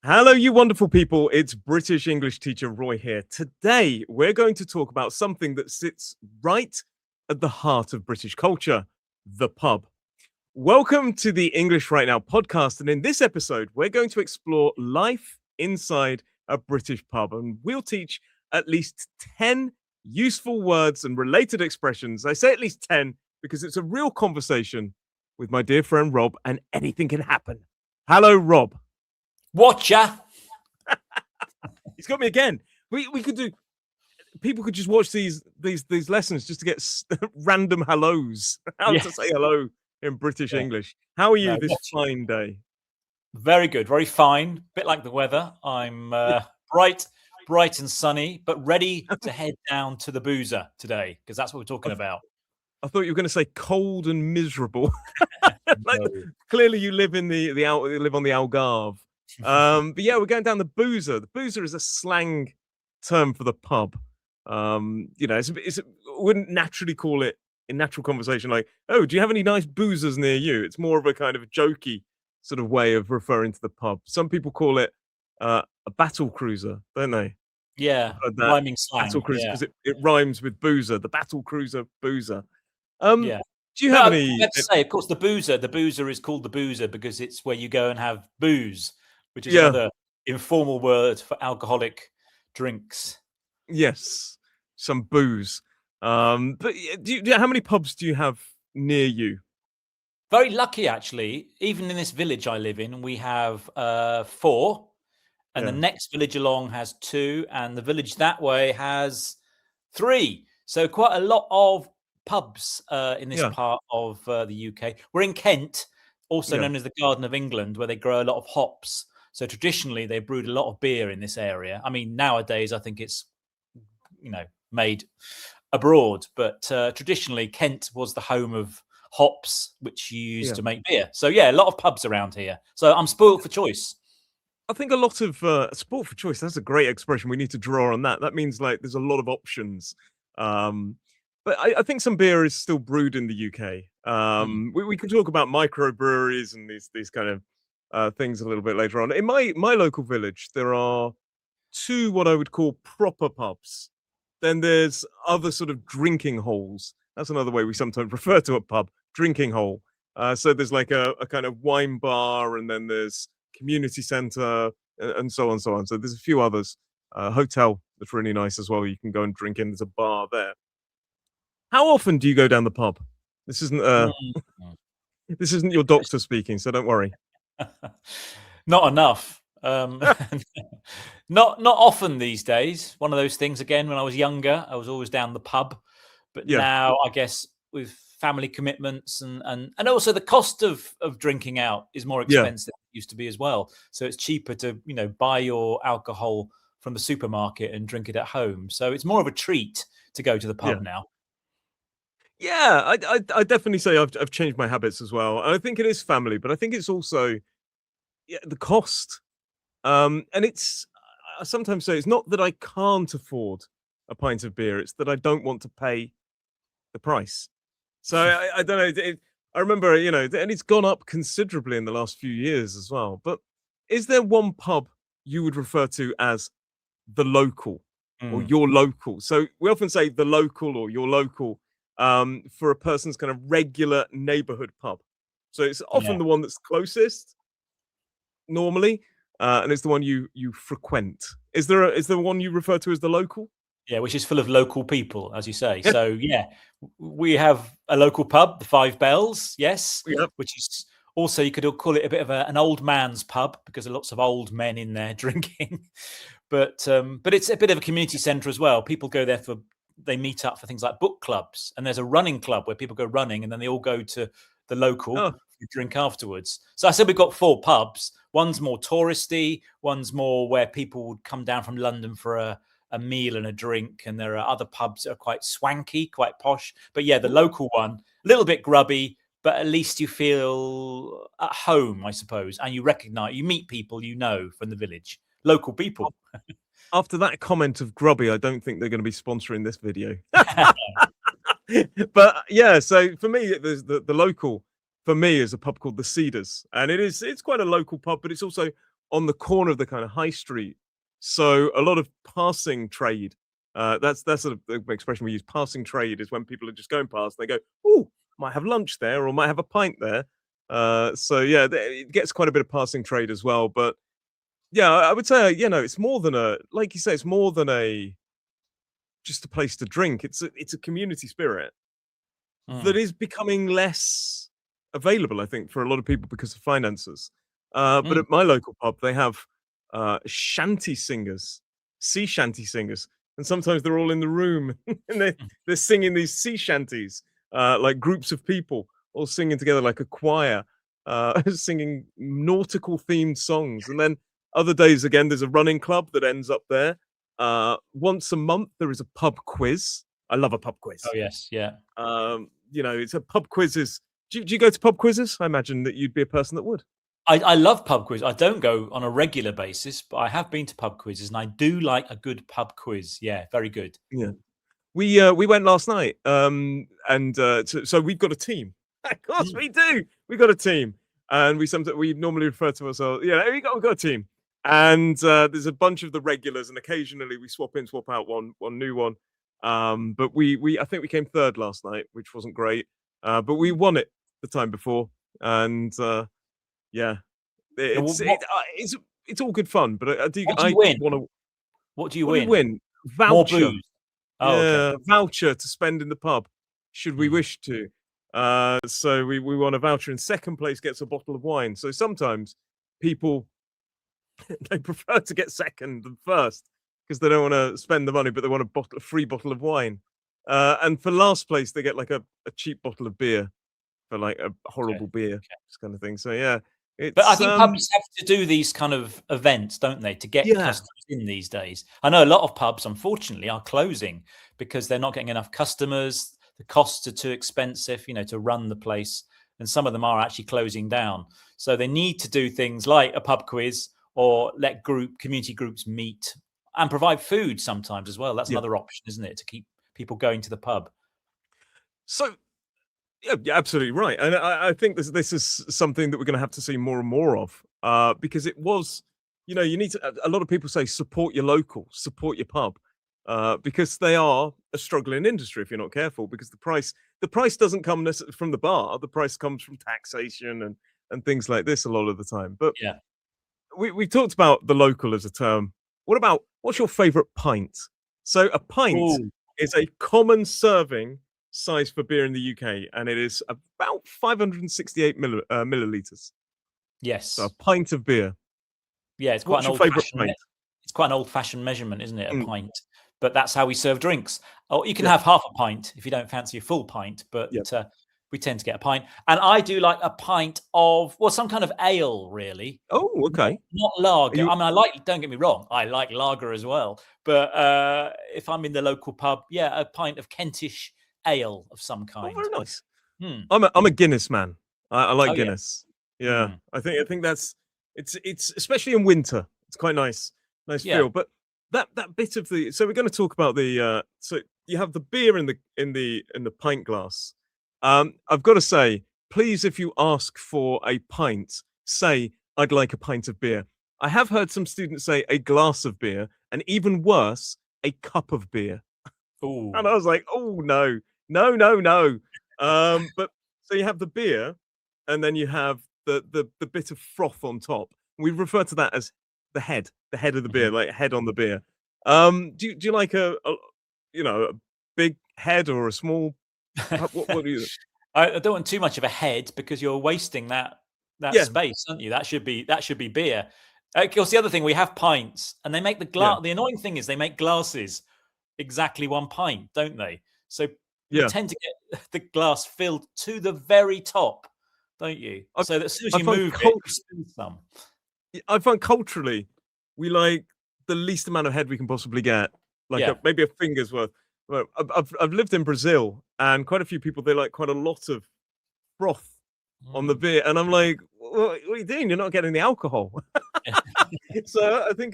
Hello, you wonderful people. It's British English teacher Roy here. Today, we're going to talk about something that sits right at the heart of British culture, the pub. Welcome to the English Right Now podcast. And in this episode, we're going to explore life inside a British pub. And we'll teach at least 10 useful words and related expressions. I say at least 10 because it's a real conversation with my dear friend Rob, and anything can happen. Hello, Rob. Watcha. He's got me again. We could do. People could just watch these lessons just to get random hellos. How to say hello in British English. How are you this fine day? Very good, very fine. Bit like the weather. I'm bright and sunny, but ready to head down to the boozer today because that's what we're talking about. I thought you were going to say cold and miserable. Clearly, you live in you live on the Algarve. But yeah, we're going down the boozer. The boozer is a slang term for the pub. Wouldn't naturally call it in natural conversation like, oh, do you have any nice boozers near you? It's more of a kind of jokey sort of way of referring to the pub. Some people call it a battle cruiser, don't they? Yeah, rhyming slang. Battle cruiser because it rhymes with boozer. The battle cruiser boozer. Do you have any? I have to say, of course, the boozer is called the boozer because it's where you go and have booze, which is another informal word for alcoholic drinks. Yes, some booze. But how many pubs do you have near you? Very lucky, actually. Even in this village I live in, we have 4, and the next village along has 2, and the village that way has 3. So quite a lot of pubs in this part of the UK. We're in Kent, also known as the Garden of England, where they grow a lot of hops. So traditionally, they brewed a lot of beer in this area. I mean, nowadays, I think it's, made abroad. But traditionally, Kent was the home of hops, which you used to make beer. So, a lot of pubs around here. So I'm spoiled for choice. I think a lot of sport for choice. That's a great expression. We need to draw on that. That means like there's a lot of options. But I think some beer is still brewed in the UK. We can talk about microbreweries and these kind of things a little bit later on. In my local village, there are 2 what I would call proper pubs. Then there's other sort of drinking holes. That's another way we sometimes refer to a pub, drinking hole. So there's like a kind of wine bar, and then there's community centre and so on and so on. So there's a few others. Hotel that's really nice as well. You can go and drink in. There's a bar there. How often do you go down the pub? This isn't this isn't your doctor speaking, so don't worry. Not enough. Not often these days. One of those things again. When I was younger, I was always down the pub, but now I guess with family commitments and also the cost of drinking out is more expensive than it used to be as well. So it's cheaper to buy your alcohol from the supermarket and drink it at home. So it's more of a treat to go to the pub now. Yeah, I definitely say I've changed my habits as well. And I think it is family, but I think it's also the cost. And I sometimes say it's not that I can't afford a pint of beer; it's that I don't want to pay the price. So I don't know. I remember, and it's gone up considerably in the last few years as well. But is there one pub you would refer to as the local or your local? So we often say the local or your local. For a person's kind of regular neighborhood pub. So it's often the one that's closest normally, and it's the one you frequent. Is there one you refer to as the local? Yeah, which is full of local people, as you say. So we have a local pub, the Five Bells, which is also, you could call it a bit of an old man's pub because there are lots of old men in there drinking. But it's a bit of a community centre as well. People go there they meet up for things like book clubs, and there's a running club where people go running and then they all go to the local drink afterwards. So I said we've got 4 pubs. One's more touristy, one's more where people would come down from London for a meal and a drink, and there are other pubs that are quite swanky, quite posh. But the local one, a little bit grubby, but at least you feel at home, I suppose, and you meet people from the village, local people. After that comment of grubby, I don't think they're going to be sponsoring this video. But so for me, there's the local for me is a pub called the Cedars, and it's quite a local pub, but it's also on the corner of the kind of high street. So a lot of passing trade. That's sort of the expression we use. Passing trade is when people are just going past. They go, "Oh, might have lunch there, or might have a pint there." So yeah, it gets quite a bit of passing trade as well. But yeah, I would say it's more than like you say, it's more than just a place to drink. It's a community spirit that is becoming less available, I think, for a lot of people because of finances. But at my local pub, they have shanty singers, sea shanty singers, and sometimes they're all in the room and they're singing these sea shanties, like groups of people all singing together like a choir, singing nautical themed songs. And then other days, again, there's a running club that ends up there. Once a month, there is a pub quiz. I love a pub quiz. Oh yes, yeah. It's a pub quizzes. Do you go to pub quizzes? I imagine that you'd be a person that would. I love pub quiz. I don't go on a regular basis, but I have been to pub quizzes, and I do like a good pub quiz. Yeah, very good. Yeah, we went last night, so we've got a team. Of course we do. We got a team, and we normally refer to ourselves. Yeah, we got a team, and there's a bunch of the regulars, and occasionally we swap in, swap out one new one. But I think we came third last night, which wasn't great. But we won it the time before, and yeah, it's all good fun. But I do win? want to. What do you What win? do you win? Voucher. More booze. Oh, okay. Voucher to spend in the pub, should we wish to. So we won a voucher, and second place gets a bottle of wine. So sometimes people they prefer to get second than first because they don't want to spend the money, but they want a free bottle of wine. And for last place, they get like a cheap bottle of beer for like a horrible beer, this kind of thing. So yeah. But I think pubs have to do these kind of events, don't they, to get customers in these days. I know a lot of pubs, unfortunately, are closing because they're not getting enough customers. The costs are too expensive, to run the place. And some of them are actually closing down. So they need to do things like a pub quiz or let community groups meet and provide food sometimes as well. That's another option, isn't it, to keep people going to the pub. So yeah, you're absolutely right, and I think this is something that we're going to have to see more and more of, because it was, you need to. A lot of people say support your local, support your pub, because they are a struggling industry if you're not careful. Because the price doesn't come necessarily from the bar, the price comes from taxation and things like this a lot of the time. But yeah, we talked about the local as a term. What's your favourite pint? So a pint is a common serving size for beer in the UK, and it is about 568 milliliters. Yes, so a pint of beer. Yeah, it's quite It's quite an old-fashioned measurement, isn't it? A pint, but that's how we serve drinks. Oh, you can have half a pint if you don't fancy a full pint, but we tend to get a pint. And I do like a pint of some kind of ale, really. Oh, okay. Not lager. I mean, don't get me wrong, I like lager as well. But if I'm in the local pub, a pint of Kentish ale of some kind. Oh, very nice. I'm a Guinness man. I like Guinness. Yeah. I think that's it's especially in winter. It's quite nice feel. But that bit of so we're going to talk about the so you have the beer in the pint glass. I've got to say, please, if you ask for a pint, say I'd like a pint of beer. I have heard some students say a glass of beer, and even worse, a cup of beer. Ooh. And I was like, oh no. But so you have the beer, and then you have the bit of froth on top. We refer to that as the head of the beer, like head on the beer. Do you like a big head or a small? What do you? I don't want too much of a head because you're wasting that space, aren't you? That should be beer. Of course, the other thing, we have pints, and they make the glass. The annoying thing is they make glasses exactly 1 pint, don't they? So you tend to get the glass filled to the very top, don't you? So that as soon as you move it, you spill some. I find culturally, we like the least amount of head we can possibly get, like maybe a finger's worth. Well, I've lived in Brazil, and quite a few people, they like quite a lot of froth on the beer, and I'm like, what are you doing? You're not getting the alcohol. So I think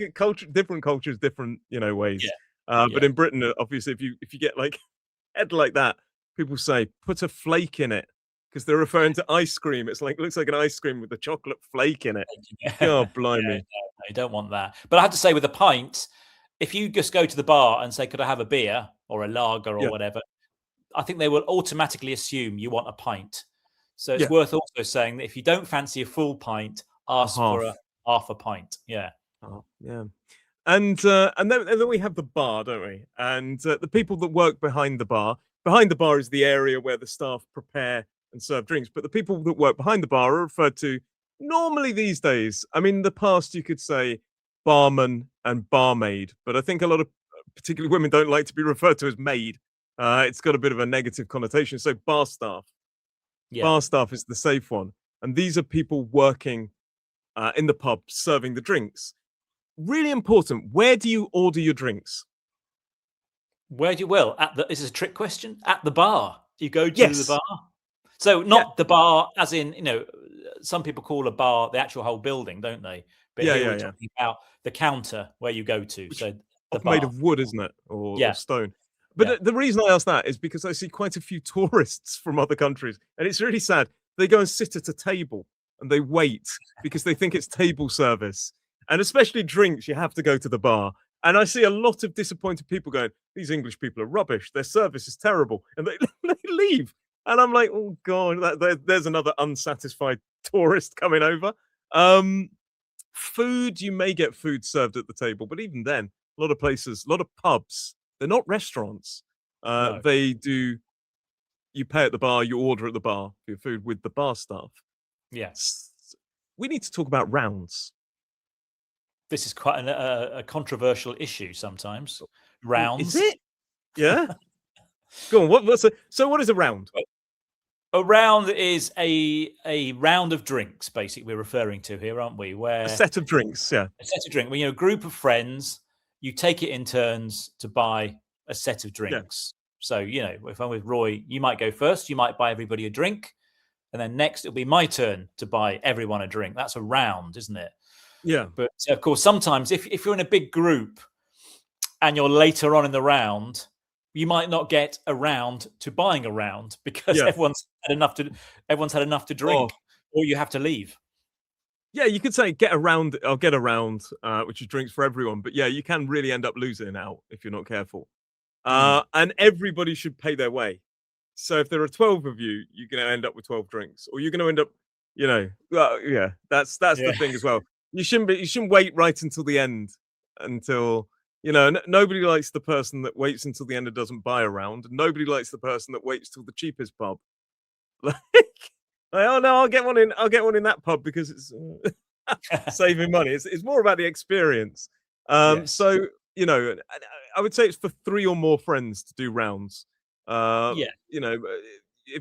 different cultures, different ways. But in Britain, obviously, if you get like head like that, people say put a flake in it because they're referring to ice cream. It's like looks like an ice cream with a chocolate flake in it. God blimey. You don't want that. But I have to say, with a pint, if you just go to the bar and say, "Could I have a beer or a lager or whatever?" I think they will automatically assume you want a pint. So it's worth also saying that if you don't fancy a full pint, ask for a half a pint. Yeah. Oh, yeah. And then we have the bar, don't we? And the people that work behind the bar. Behind the bar is the area where the staff prepare and serve drinks. But the people that work behind the bar are referred to normally these days. I mean, in the past you could say barman and barmaid, but I think a lot of particularly women don't like to be referred to as maid. It's got a bit of a negative connotation. So bar staff. Bar staff is the safe one. And these are people working in the pub serving the drinks. Really important. Where do you order your drinks? Where do you? Well, this is a trick question. At the bar, you go to the bar. So not the bar, as in some people call a bar the actual whole building, don't they? But here we're talking about the counter where you go to. So the bar. Made of wood, isn't it, or stone? But the reason I ask that is because I see quite a few tourists from other countries, and it's really sad. They go and sit at a table and they wait because they think it's table service. And especially drinks, you have to go to the bar. And I see a lot of disappointed people going, these English people are rubbish. Their service is terrible. And they leave. And I'm like, oh, God, there's another unsatisfied tourist coming over. Food, you may get food served at the table. But even then, a lot of places, a lot of pubs, they're not restaurants. No. They do, you pay at the bar, you order at the bar for your food with the bar staff. Yes. We need to talk about rounds. This is quite a controversial issue sometimes. Rounds. Is it? Yeah. Go on. So what is a round? A round is a round of drinks, basically, we're referring to here, aren't we? Where a set of drinks, A set of drinks. When a group of friends, you take it in turns to buy a set of drinks. So, if I'm with Roy, you might go first. You might buy everybody a drink. And then next, it'll be my turn to buy everyone a drink. That's a round, isn't it? Yeah. But of course, sometimes if you're in a big group and you're later on in the round, you might not get around to buying a round because everyone's had enough to drink, or you have to leave. Yeah, you could say I'll get a round, which is drinks for everyone. But yeah, you can really end up losing out if you're not careful. And everybody should pay their way. So if there are 12 of you, you're going to end up with 12 drinks, or you're going to end up, that's the thing as well. You shouldn't wait right until the end, until nobody likes the person that waits until the end and doesn't buy a round. And nobody likes the person that waits till the cheapest pub. Like, oh no, I'll get one in that pub because it's saving money. It's more about the experience. So I would say it's for 3 or more friends to do rounds. If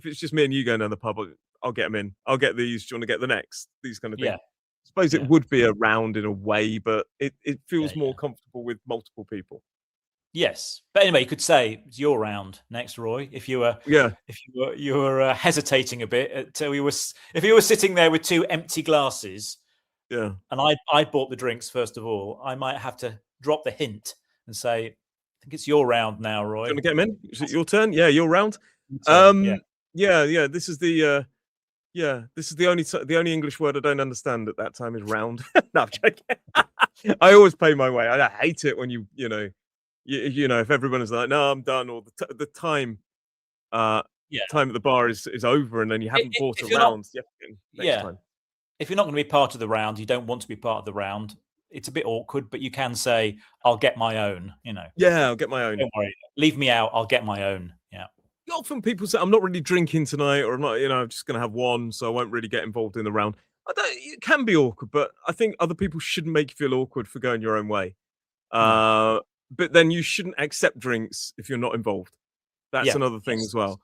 it's just me and you going down the pub, I'll get them in. I'll get these. Do you want to get the next? These kind of things. I suppose it would be a round in a way, but it feels more comfortable with multiple people. Yes, but anyway, you could say it's your round next, Roy. If you were hesitating a bit, if you were sitting there with 2 empty glasses, and I bought the drinks first of all, I might have to drop the hint and say, I think it's your round now, Roy. Do you want to get them in? Is it your turn? Yeah, your round. This is the this is the only English word I don't understand at that time is round. No, I'm joking. I always pay my way. I hate it when you if everyone is like, no, I'm done, or the time time at the bar is over, and then you haven't bought a round. Next time. If you're not going to be part of the round, you don't want to be part of the round. It's a bit awkward, but you can say, "I'll get my own." Yeah, I'll get my own. Don't worry, leave me out. I'll get my own. Yeah. Often people say, I'm not really drinking tonight, or I'm not, I'm just going to have one, so I won't really get involved in the round. It can be awkward, but I think other people shouldn't make you feel awkward for going your own way. But then you shouldn't accept drinks if you're not involved. That's another thing as well.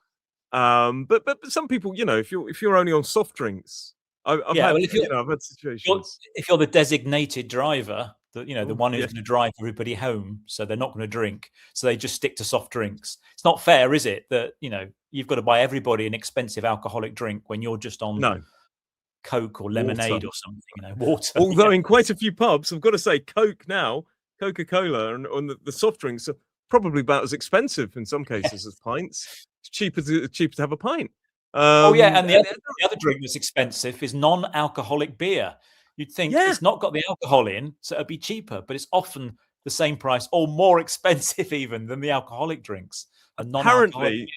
But some people, if you're only on soft drinks, I've had situations. If you're the designated driver, the one who's going to drive everybody home, so they're not going to drink, so they just stick to soft drinks. It's not fair, is it? That you've got to buy everybody an expensive alcoholic drink when you're just on Coke or lemonade or something. Water. Although in quite a few pubs, I've got to say, Coke now, Coca-Cola, and the soft drinks are probably about as expensive in some cases as pints. It's cheaper to have a pint. Oh yeah, and And the other drink that's expensive is non-alcoholic beer. You'd think yeah, it's not got the alcohol in, so it'd be cheaper, but it's often the same price or more expensive even than the alcoholic drinks, the non-alcoholic. apparently,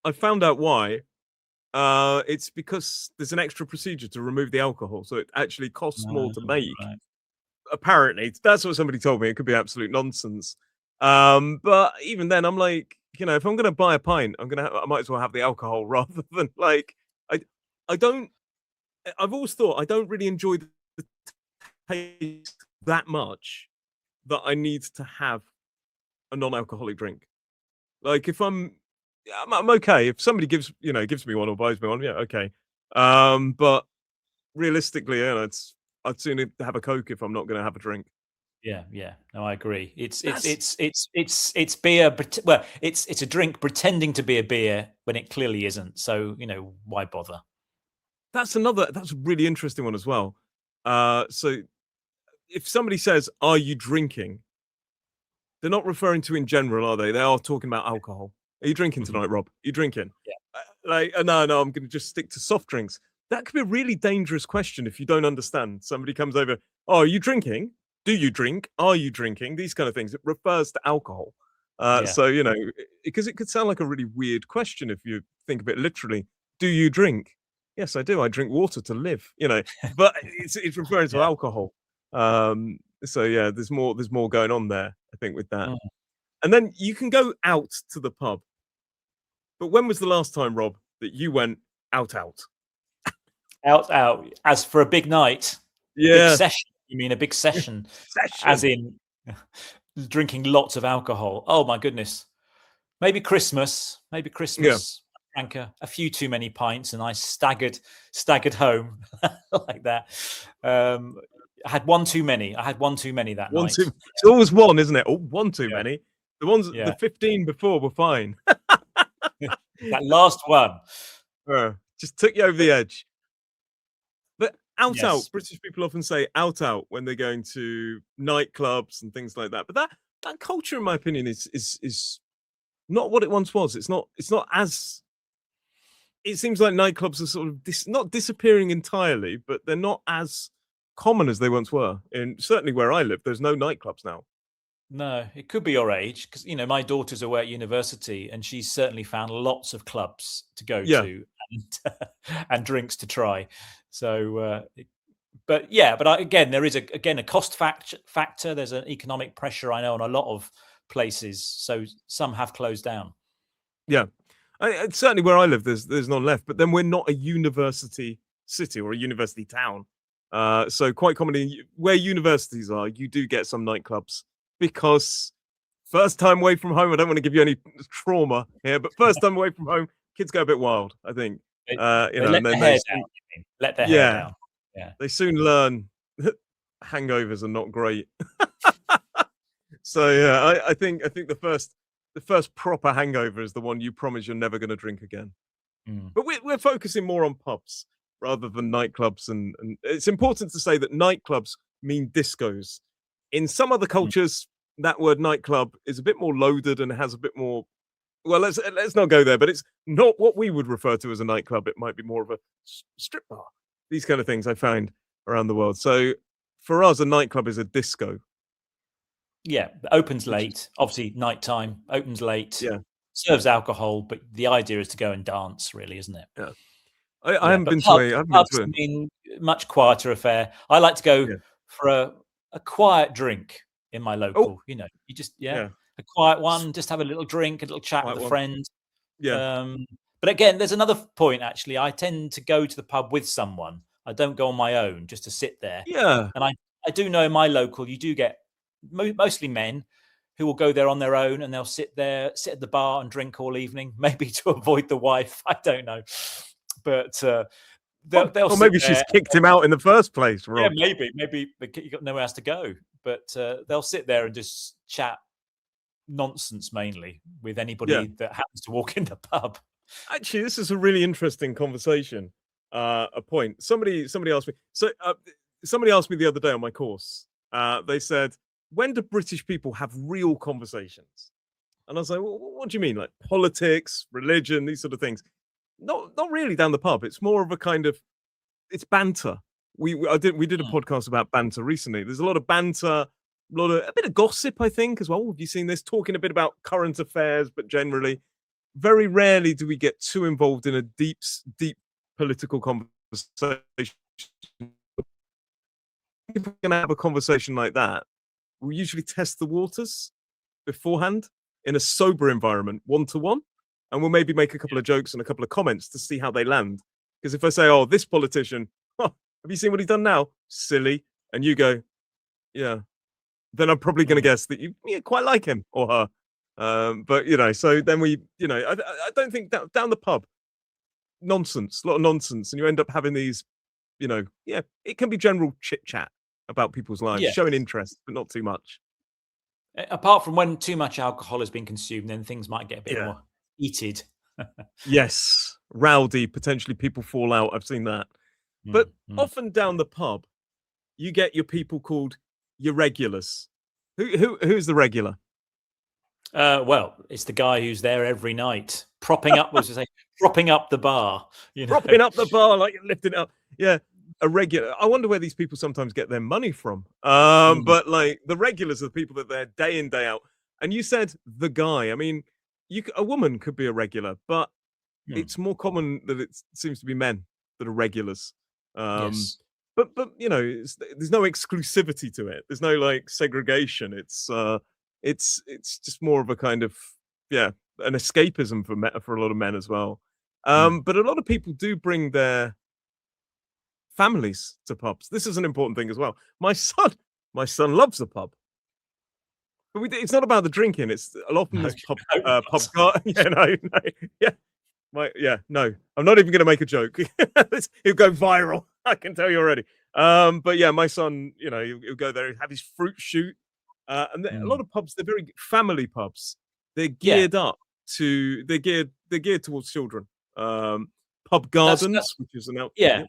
I found out why. It's because there's an extra procedure to remove the alcohol, so it actually costs more Oh, to make. right. Apparently, that's what somebody told me. It could be absolute nonsense. But even then, I'm like, if I'm gonna buy a pint, I might as well have the alcohol rather than like, I, I don't. I've always thought I don't really enjoy the taste that much that I need to have a non-alcoholic drink. Like if I'm okay if somebody gives me one or buys me one. Yeah, okay. But realistically, I'd sooner have a Coke if I'm not going to have a drink. Yeah, yeah. No, I agree. It's it's That's it's it's it's it's beer, well, it's a drink pretending to be a beer when it clearly isn't. So, why bother? that's a really interesting one as well. So if somebody says, "Are you drinking?" They're not referring to in general, are they? They are talking about alcohol. Are you drinking Mhm. tonight, Rob? Are you drinking? Yeah. No, I'm going to just stick to soft drinks. That could be a really dangerous question if you don't understand. Somebody comes over, oh, are you drinking? Do you drink? Are you drinking? These kind of things. It refers to alcohol. Yeah. So, because it could sound like a really weird question if you think of it literally. Do you drink? Yes, I do. I drink water to live, but it's referring to Yeah. alcohol. So yeah, there's more going on there, I think, with that. Mm. And then you can go out to the pub. But when was the last time, Rob, that you went out? Out. As for a big night, a big Yeah. session. You mean a big session, as Session. in drinking lots of alcohol? Oh my goodness. Maybe Christmas. Maybe Yeah. Christmas. I drank a few too many pints, and I staggered home like that. I had one too many. I had one too many that One night. too it's always one, isn't it? Oh, one too Yeah, many. yeah. The 15 before were fine. That last one. Just took you over But the edge. But yes. British people often say out when they're going to nightclubs and things like that. But that culture, in my opinion, is not what it once was. It's not as it seems like nightclubs are sort of not disappearing entirely, but they're not as common as they once were. And certainly where I live, there's no nightclubs now. No, it could be your age because my daughter's away at university, and she's certainly found lots of clubs to go Yeah, to and and drinks to try. So, but yeah, again, there is a cost factor. There's an economic pressure I know on a lot of places, so some have closed down. yeah. Certainly where I live, there's none left. But then we're not a university city or a university town. So quite commonly, where universities are, you do get some nightclubs because first time away from home. I don't want to give you any trauma here, but first time away from home, kids go a bit wild. I think, They, they let and then their they hair down. soon, Let their hair yeah, down. Yeah. they soon learn that hangovers are not great. So yeah, I think the first proper hangover is the one you promise you're never going to drink again. Mm. But we're focusing more on pubs rather than nightclubs, and it's important to say that nightclubs mean discos. In some other Mm. cultures, that word nightclub is a bit more loaded and has a bit more. Well, let's not go there. But it's not what we would refer to as a nightclub. It might be more of a strip bar. These kind of things I found around the world. So for us, a nightclub is a disco, Yeah, opens which is late. Obviously, nighttime opens late. yeah, Serves alcohol, but the idea is to go and dance, really, isn't it? yeah. I Yeah, haven't but been to a. I haven't been pubs, to I a. mean, much quieter affair. I like to go Yeah. for a quiet drink in my Oh, local. You just yeah. a quiet S- one. Just have a little drink, a little chat with Quiet a one. friend. Yeah. But again, there's another point. Actually, I tend to go to the pub with someone. I don't go on my own just to sit there. Yeah. And I do know in my local, you do get mostly men who will go there on their own, and they'll sit at the bar and drink all evening, maybe to avoid the wife. I don't know, but they'll Or sit maybe there. she's kicked him out in the first place, Yeah, Rob. maybe you got nowhere else to go, but they'll sit there and just chat nonsense mainly with Yeah. anybody that happens to walk in the pub. Actually, this is a really interesting conversation. A point. Somebody asked me. Somebody asked me the other day on my course. They said, "When do British people have real conversations?" And I was like, "What do you mean? Like politics, religion, these sort of things?" not really down the pub. It's more of a kind of it's banter. We did a Mm. podcast about banter recently. There's a lot of banter, a bit of gossip, I think, as well. Have you seen this? Talking a bit about current affairs, but generally, very rarely do we get too involved in a deep political conversation. If we're going to have a conversation like that, we usually test the waters beforehand in a sober environment, one to one, and we'll maybe make a couple of jokes and a couple of comments to see how they land. Because if I say, "Oh, this politician, oh, have you seen what he's done now? Silly," and you go, "Yeah," then I'm probably going to Mm. guess that you quite like him or her. But so then I don't think down the pub nonsense, a lot of nonsense, and you end up having these, it can be general chit chat about people's lives, Yes. showing interest, but not too much. Apart from when too much alcohol has been consumed, then things might get a bit Yeah. more heated. Yes, rowdy, potentially people fall out. I've seen that. Mm, But mm. often down the pub, you get your people called your regulars. Who's the regular? Well, it's the guy who's there every night, propping up, was to say, propping up the bar. Propping up the bar like you're lifting it up. Yeah, a regular. I wonder where these people sometimes get their money from. Mm, But like the regulars are the people that they're day in, day out. And you said the guy. I mean, a woman could be a regular, but mm, it's more common that it seems to be men that are regulars. Um, yes. but there's no exclusivity to it. There's no like segregation. It's just more of a kind of an escapism for a lot of men as well. Mm. But a lot of people do bring their families to pubs. This is an important thing as well. My son loves the pub. But it's not about the drinking. It's often No, this pub no, it pub doesn't. car. Yeah, no, yeah. No, I'm not even going to make a joke. It'll go viral. I can tell you already. But yeah, my son, he'll go there, have his fruit shoot, and a lot Mm. of pubs, they're very family pubs. They're Yeah, geared up they're geared towards children. Pub that's gardens, which is an out. yeah. Yeah,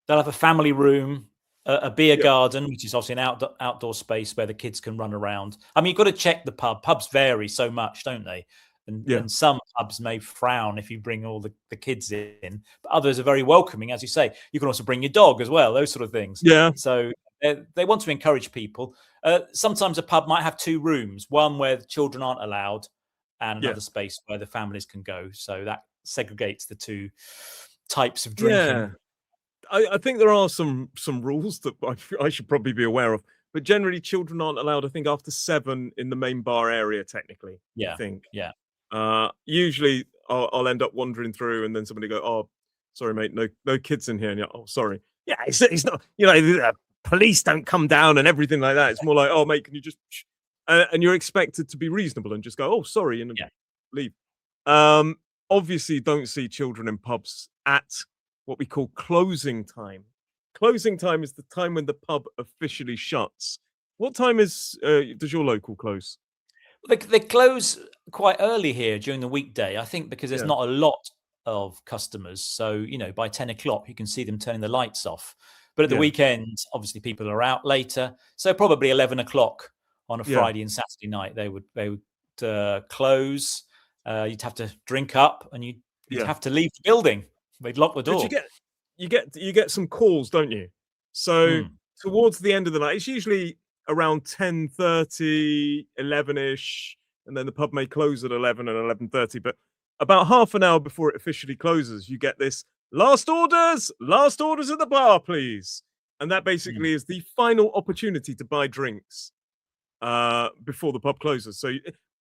They'll have a family room, a beer yeah, garden, which is obviously an outdoor space where the kids can run around. I mean, you've got to check the pub. Pubs vary so much, don't they? And yeah, and some pubs may frown if you bring all the kids in, but others are very welcoming, as you say. You can also bring your dog as well, those sort of things. yeah, So they want to encourage people. Sometimes a pub might have two rooms, one where the children aren't allowed, and yeah, another space where the families can go. So that segregates the two types of yeah. drinking. I think there are some rules that I should probably be aware of, but generally children aren't allowed. I think after 7 in the main bar area, technically. I Yeah, think. yeah. Usually I'll end up wandering through, and then somebody go, "Oh, sorry, mate, no kids in here." And you're, "Oh, sorry." Yeah, it's not. Police don't come down and everything like that. It's more like, "Oh, mate, can you just?" And you're expected to be reasonable and just go, "Oh, sorry," and Yeah. leave. Um, Obviously, don't see children in pubs at what we call closing time. Closing time is the time when the pub officially shuts. What time does your local close? They close quite early here during the weekday, I think, because there's Yeah, not a lot of customers. So, by 10 o'clock, you can see them turning the lights off. But at the yeah, weekend, obviously, people are out later. So, probably 11 o'clock on a yeah, Friday and Saturday night, they would close. You'd have to drink up and you'd yeah. have to leave the building. They'd lock the But you door. get you get some calls, don't you? So Mm, towards the end of the night, it's usually around 10:30, 11ish, and then the pub may close at 11 and 11:30. But about half an hour before it officially closes, you get this last orders at the bar, please. And that mm. basically is the final opportunity to buy drinks before the pub closes. So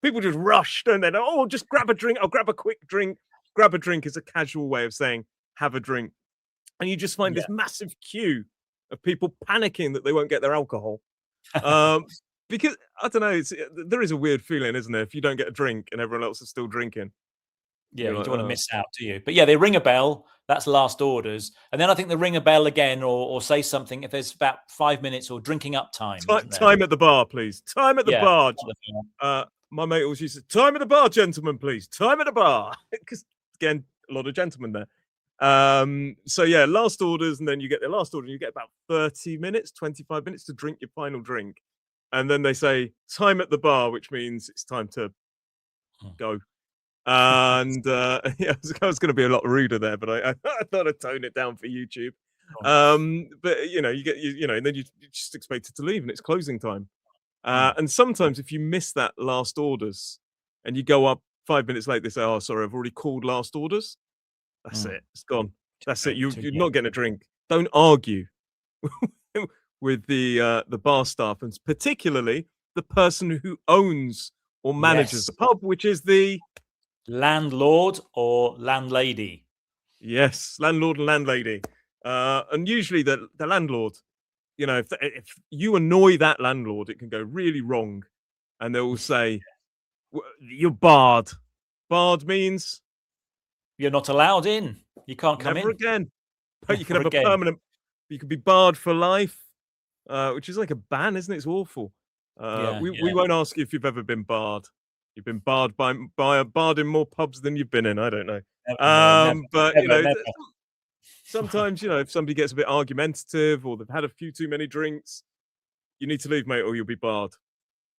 people just rush, don't they? Oh, just grab a drink. I'll grab a quick drink. Grab a drink is a casual way of saying have a drink. And you just find Yeah. this massive queue of people panicking that they won't get their alcohol. Um, because I don't know, there is a weird feeling, isn't there? If you don't get a drink and everyone else is still drinking, Yeah, you're you like, don't want to oh, miss out, do you? But yeah, they ring a bell. That's last orders, and then I think they ring a bell again, or say something if there's about 5 minutes or drinking up time, isn't there? time at the bar, please. Time at the Yeah, bar. My mate always used to time at the bar, gentlemen, please. Time at the bar, because again, a lot of gentlemen there. So yeah, last orders, and then you get the last order, and you get about 30 minutes, 25 minutes to drink your final drink. And then they say time at the bar, which means it's time to Mm. go. And yeah, I was going to be a lot ruder there, but I thought I'd tone it down for YouTube. But and then you just expect it to leave, and it's closing time. And sometimes if you miss that last orders, and you go up 5 minutes late, they say, "Oh, sorry, I've already called last orders." That's it. It's gone. That's it. You're not getting a drink. Don't argue with the bar staff, and particularly the person who owns or manages the pub, which is the landlord or landlady. Yes, landlord and landlady. And usually the landlord, if you annoy that landlord, it can go really wrong. And they will say, "You're barred." Barred means you're not allowed in. You can't come never in again. But you can have a permanent. You could be barred for life, which is like a ban, isn't it? It's awful. We won't ask you if you've ever been barred. You've been barred by barred in more pubs than you've been in. I don't know. But never. Sometimes, if somebody gets a bit argumentative or they've had a few too many drinks, you need to leave, mate, or you'll be barred.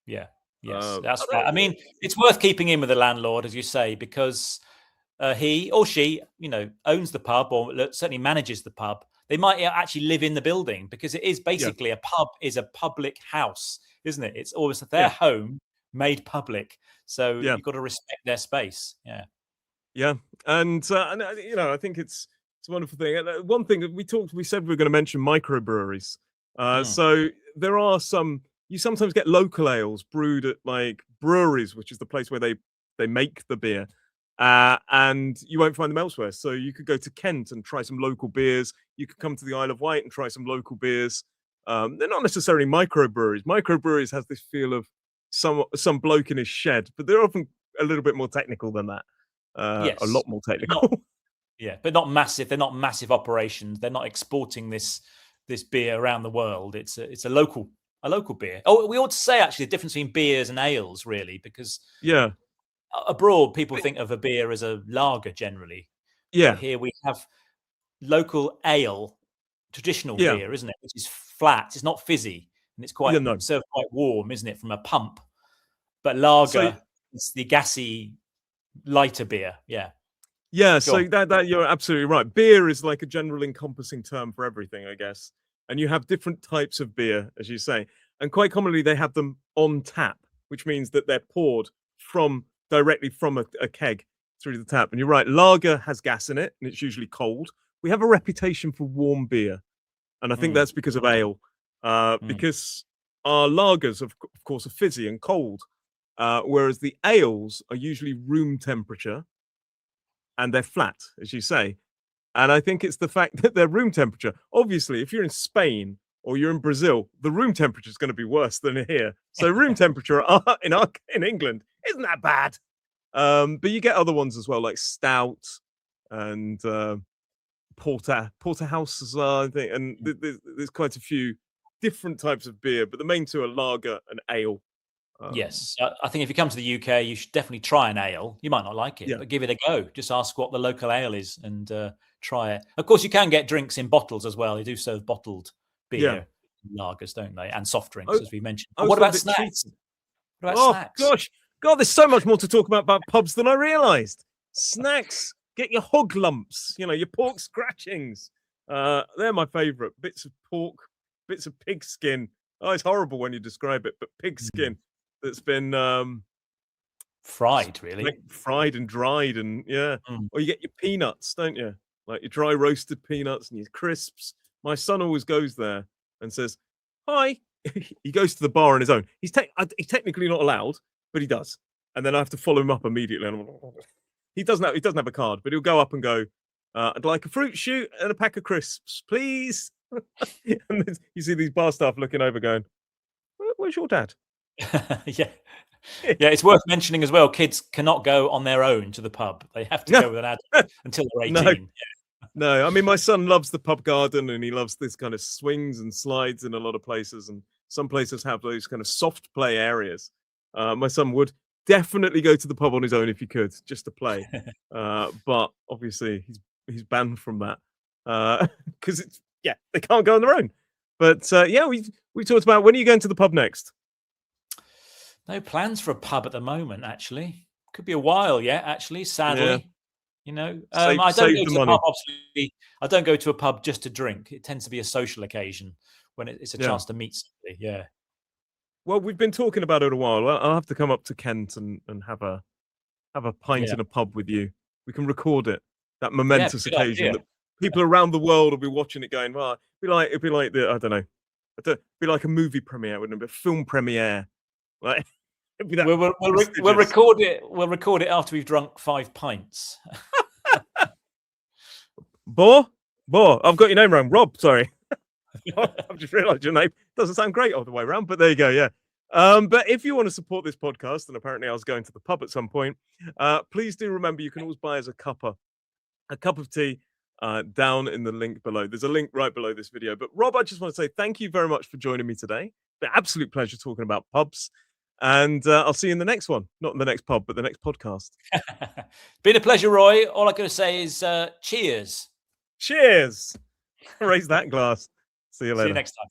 Yeah. Yes, that's right. I mean, it's worth keeping in with the landlord, as you say, because he or she, owns the pub or certainly manages the pub. They might actually live in the building because it is basically a pub is a public house, isn't it? It's always their home made public. So you've got to respect their space. Yeah. Yeah. And I think it's a wonderful thing. One thing that we said we were going to mention microbreweries. So there are you sometimes get local ales brewed at like breweries, which is the place where they make the beer. And you won't find them elsewhere. So you could go to Kent and try some local beers. You could come to the Isle of Wight and try some local beers. They're not necessarily microbreweries. Microbreweries has this feel of some bloke in his shed, but they're often a little bit more technical than that. Yes, a lot more technical. But not massive. They're not massive operations. They're not exporting this beer around the world. It's a local beer. Oh, we ought to say actually the difference between beers and ales, really, because abroad people think of a beer as a lager generally. But here we have local ale, traditional beer, isn't it? Which is flat. It's not fizzy, and it's quite served quite warm, isn't it, from a pump? But lager is the gassy, lighter beer. Yeah, so that you're absolutely right. Beer is like a general encompassing term for everything, I guess. And you have different types of beer, as you say. And quite commonly they have them on tap, which means that they're poured directly from a keg through the tap. And you're right, lager has gas in it, and it's usually cold. We have a reputation for warm beer. And I think that's because of ale. Because our lagers, of course, are fizzy and cold. Whereas the ales are usually room temperature. And they're flat, as you say. And I think it's the fact that they're room temperature. Obviously, if you're in Spain or you're in Brazil, the room temperature is going to be worse than here. So room temperature in England isn't that bad. But you get other ones as well, like stout and porterhouse as well, I think. And there's quite a few different types of beer, but the main two are lager and ale. Yes, I think if you come to the UK, you should definitely try an ale. You might not like it, but give it a go. Just ask what the local ale is and try it. Of course, you can get drinks in bottles as well. They do serve bottled beer, lagers, don't they? And soft drinks, as we mentioned. But what about snacks? Gosh, God, there's so much more to talk about pubs than I realised. Snacks, get your hog lumps, your pork scratchings. They're my favourite. Bits of pork, bits of pig skin. Oh, it's horrible when you describe it, but pig skin. That's been fried, really, like fried and dried, and or you get your peanuts, don't you? Like your dry roasted peanuts and your crisps. My son always goes there and says, "Hi." He goes to the bar on his own. He's technically not allowed, but he does. And then I have to follow him up immediately. And he doesn't have a card, but he'll go up and go, "I'd like a fruit shoot and a pack of crisps, please." And you see these bar staff looking over, going, "Where's your dad?" Yeah, it's worth mentioning as well. Kids cannot go on their own to the pub. They have to go with an adult until they're 18. No, I mean, my son loves the pub garden, and he loves this kind of swings and slides in a lot of places, and some places have those kind of soft play areas. My son would definitely go to the pub on his own if he could, just to play. But obviously he's banned from that because they can't go on their own. But we talked about, when are you going to the pub next? No plans for a pub at the moment, actually. Could be a while yet, actually, sadly. Yeah. You know, Save I don't go the to a money. pub, obviously. I don't go to a pub just to drink. It tends to be a social occasion when it's a Yeah. chance to meet somebody. Yeah. Well, we've been talking about it a while. I'll have to come up to Kent and have a pint Yeah. in a pub with you. We can record it. That Yeah, momentous good occasion idea. that people around the world will be watching it going, well, it'd be like the, I don't know. It'd be like a movie premiere, wouldn't it? Be a film premiere. Like it'd be that We'll record it. We'll record it after we've drunk 5 pints. Bo, I've got your name wrong. Rob, sorry. I've just realised your name doesn't sound great all the way around, but there you go. Yeah. But if you want to support this podcast, and apparently I was going to the pub at some point, please do remember you can always buy us a cup of tea down in the link below. There's a link right below this video. But Rob, I just want to say thank you very much for joining me today. It's an absolute pleasure talking about pubs. And I'll see you in the next one. Not in the next pub, but the next podcast. Been a pleasure, Roy. All I got to say is cheers. Cheers. Raise that glass. See you later. See you next time.